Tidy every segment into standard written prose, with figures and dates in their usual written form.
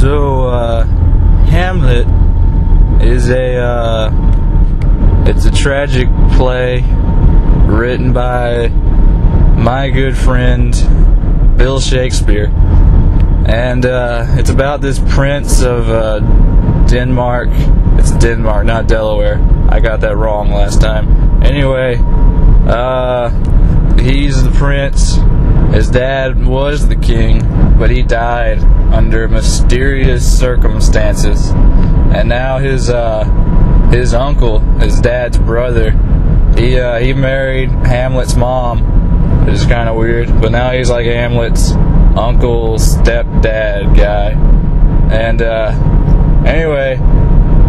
So, Hamlet is it's a tragic play written by my good friend Bill Shakespeare, and it's about this prince of Denmark. It's Denmark, not Delaware. I got that wrong last time. Anyway, he's the prince. His dad was the king, but he died under mysterious circumstances. And now his uncle, his dad's brother, he married Hamlet's mom, which is kind of weird. But now he's like Hamlet's uncle, stepdad guy. And anyway,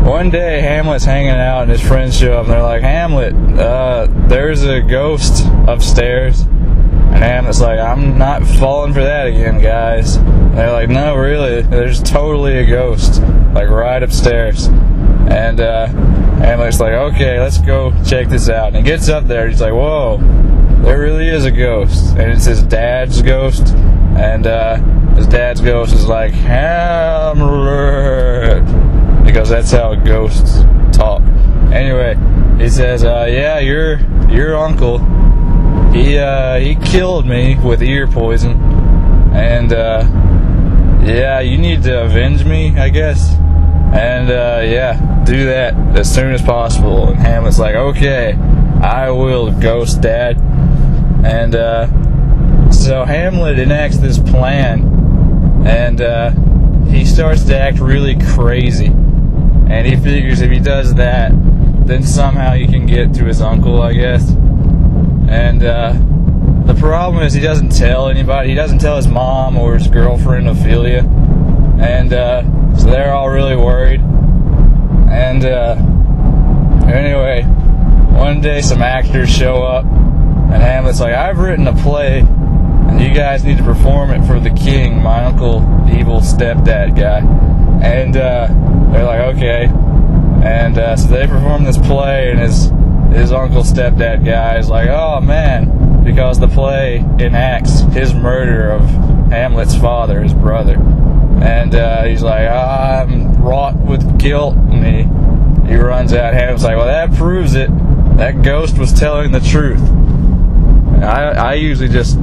one day Hamlet's hanging out and his friends show up and they're like, "Hamlet, there's a ghost upstairs." And Hamlet's like, "I'm not falling for that again, guys." And they're like, "No, really, there's totally a ghost, like right upstairs." And Hamlet's like, "Okay, let's go check this out." And he gets up there and he's like, "Whoa, there really is a ghost." And it's his dad's ghost. And his dad's ghost is like, "Hamlet," because that's how ghosts talk. Anyway, he says, "Yeah, your uncle, he killed me with ear poison, and yeah, you need to avenge me, I guess, and yeah, do that as soon as possible." And Hamlet's like, "Okay, I will, ghost dad." And so Hamlet enacts this plan, and he starts to act really crazy, and he figures if he does that, then somehow he can get to his uncle, I guess. And the problem is he doesn't tell anybody. He doesn't tell his mom or his girlfriend Ophelia, and so they're all really worried. And anyway, one day some actors show up, and Hamlet's like, "I've written a play, and you guys need to perform it for the king, my uncle, evil stepdad guy." And they're like, "Okay." And so they perform this play, and his uncle stepdad guy is like, "Oh man," because the play enacts his murder of Hamlet's father, his brother. And he's like, "I'm wrought with guilt," and he runs out. Hamlet's like, "Well, that proves it. That ghost was telling the truth." I usually just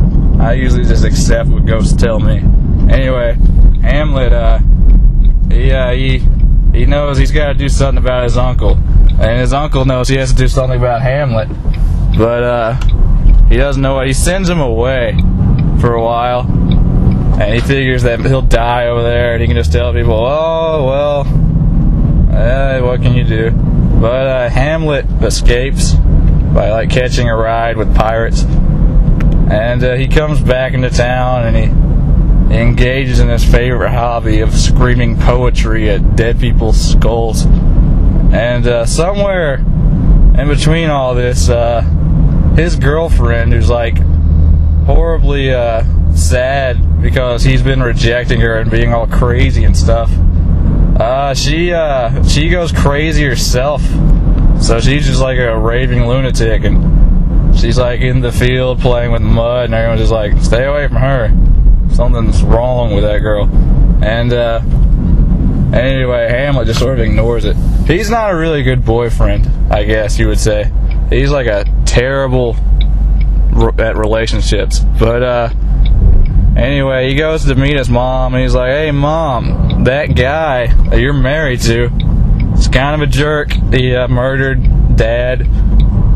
accept what ghosts tell me. Anyway, Hamlet, he knows he's got to do something about his uncle, and his uncle knows he has to do something about Hamlet, but he doesn't know what. He sends him away for a while, and he figures that he'll die over there, and he can just tell people, "Oh well, what can you do?" But Hamlet escapes by like catching a ride with pirates, and he comes back into town, and he engages in his favorite hobby of screaming poetry at dead people's skulls. And somewhere in between all this, his girlfriend, who's like horribly sad because he's been rejecting her and being all crazy and stuff, she goes crazy herself. So she's just like a raving lunatic, and she's like in the field playing with mud, and everyone's just like, "Stay away from her. Something's wrong with that girl." And anyway, Hamlet just sort of ignores it. He's not a really good boyfriend, I guess you would say. He's like a terrible at relationships. But anyway, he goes to meet his mom, and he's like, "Hey Mom, that guy that you're married to is kind of a jerk. He murdered Dad."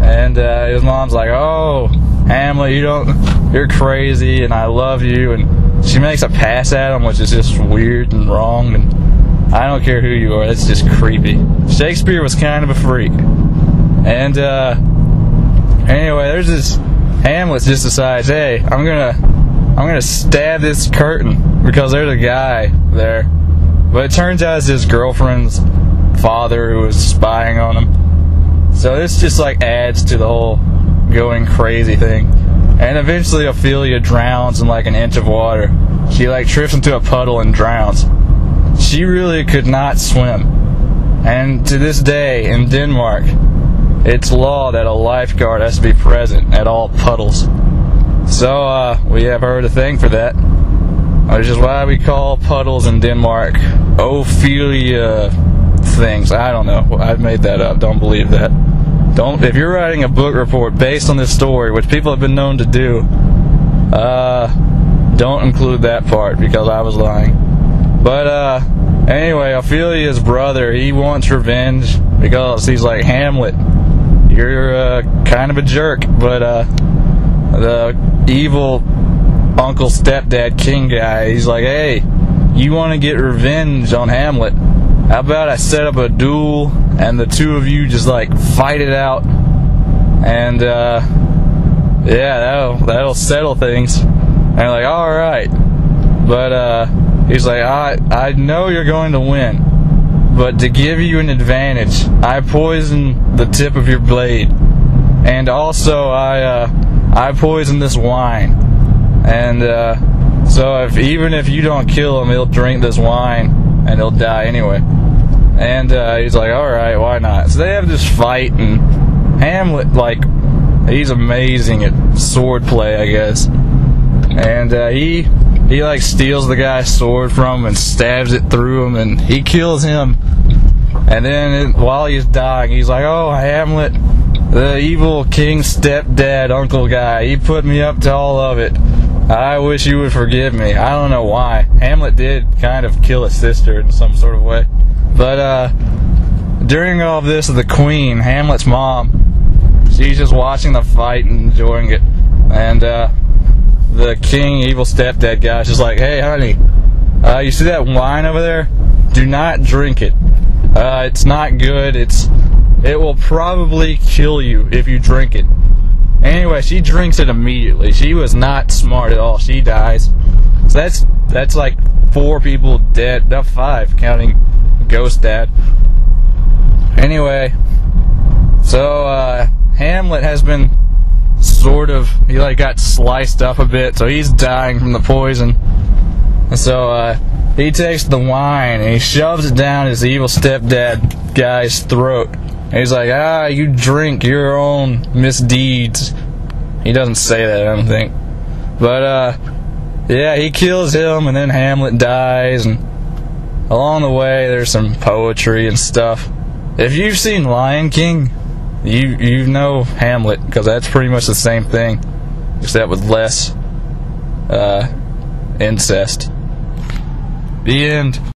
And his mom's like, "Oh, Hamlet, you're crazy, and I love you." And she makes a pass at him, which is just weird and wrong, and I don't care who you are, that's just creepy. Shakespeare was kind of a freak. And anyway, there's this Hamlet just decides, "Hey, I'm gonna stab this curtain because there's a guy there." But it turns out it's his girlfriend's father who was spying on him. So this just like adds to the whole going crazy thing. And eventually Ophelia drowns in like an inch of water. She like trips into a puddle and drowns. She really could not swim. And to this day in Denmark, it's law that a lifeguard has to be present at all puddles. So we have her to thank for that. which is why we call puddles in Denmark Ophelia things. I don't know. I made that up. Don't believe that. If you're writing a book report based on this story, which people have been known to do, don't include that part because I was lying. But anyway, Ophelia's brother, he wants revenge because he's like, Hamlet, you're kind of a jerk, but the evil uncle stepdad king guy, he's like, hey, you want to get revenge on Hamlet? How about I set up a duel and the two of you just like fight it out, and yeah, that'll settle things. And they're like, all right, but he's like, I know you're going to win, but to give you an advantage, I poison the tip of your blade, and also I poison this wine, and so even if you don't kill him, he'll drink this wine and he'll die anyway. And he's like, alright, why not? So they have this fight, and Hamlet, like, he's amazing at sword play, I guess. And he like steals the guy's sword from him and stabs it through him, and he kills him. And then while he's dying, he's like, oh, Hamlet, the evil king stepdad uncle guy, he put me up to all of it. I wish you would forgive me. I don't know why. Hamlet did kind of kill his sister in some sort of way. But during all of this, the queen, Hamlet's mom, she's just watching the fight and enjoying it. And the king, evil stepdad guy, is just like, hey, honey, you see that wine over there? Do not drink it. It's not good. It will probably kill you if you drink it. Anyway, she drinks it immediately. She was not smart at all. She dies. So that's like 4 people dead. No, 5, counting Ghost Dad. Anyway, so Hamlet has been sort of, he like got sliced up a bit, so he's dying from the poison. And so he takes the wine and he shoves it down his evil stepdad guy's throat. And he's like, you drink your own misdeeds. He doesn't say that, I don't think. But yeah, he kills him, and then Hamlet dies, and along the way there's some poetry and stuff. If you've seen Lion King, you know Hamlet, because that's pretty much the same thing, except with less incest. The end.